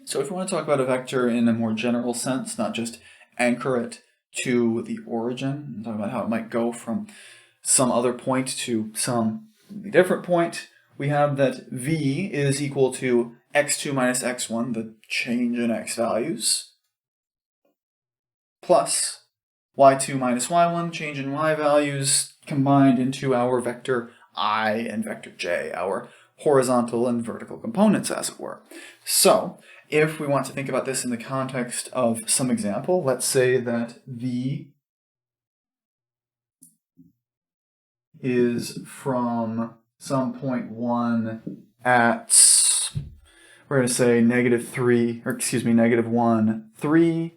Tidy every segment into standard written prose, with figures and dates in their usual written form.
So if we want to talk about a vector in a more general sense, not just anchor it to the origin, and talk about how it might go from some other point to some different point, we have that v is equal to x2 minus x1, the change in x values, plus y2 minus y1, change in y values, combined into our vector I and vector j, our horizontal and vertical components, as it were. So, if we want to think about this in the context of some example, let's say that v is from some point 1 at, we're going to say negative 1, 3,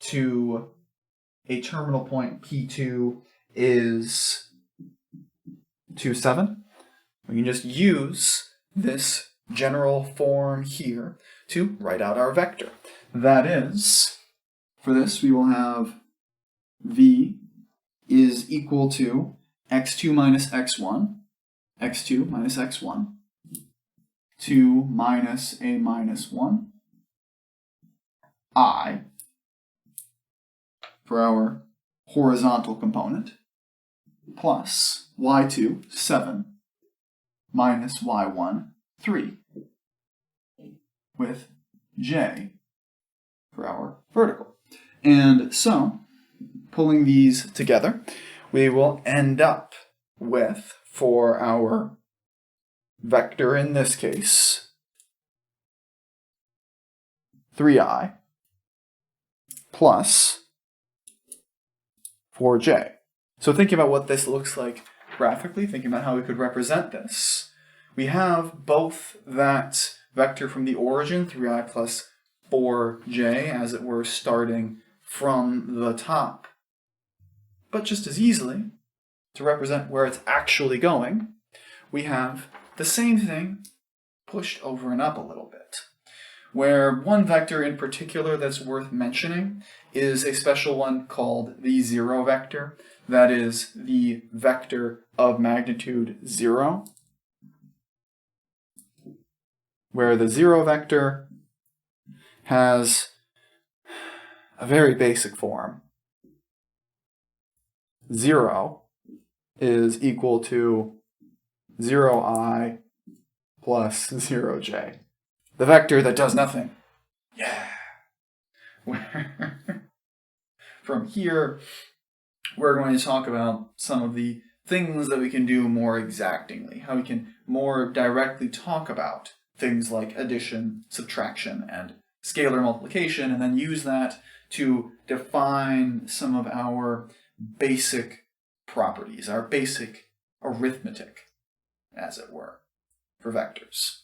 to a terminal point P2 is 2, 7. We can just use this general form here to write out our vector. That is, for this we will have v is equal to x2 minus x1, 2 minus a minus 1, I, for our horizontal component, plus y2, 7, minus y1, 3, with j for our vertical. And so, pulling these together, we will end up with, for our vector in this case, 3i plus 4j. So thinking about what this looks like graphically, thinking about how we could represent this, we have both that vector from the origin, 3i plus 4j, as it were, starting from the top. But just as easily, to represent where it's actually going, we have the same thing pushed over and up a little bit, where one vector in particular that's worth mentioning is a special one called the 0 vector. That is the vector of magnitude 0, where the 0 vector has a very basic form. 0 is equal to 0i plus 0j. The vector that does nothing. Yeah. From here, we're going to talk about some of the things that we can do more exactingly, how we can more directly talk about things like addition, subtraction, and scalar multiplication, and then use that to define some of our basic properties, our basic arithmetic, as it were, for vectors.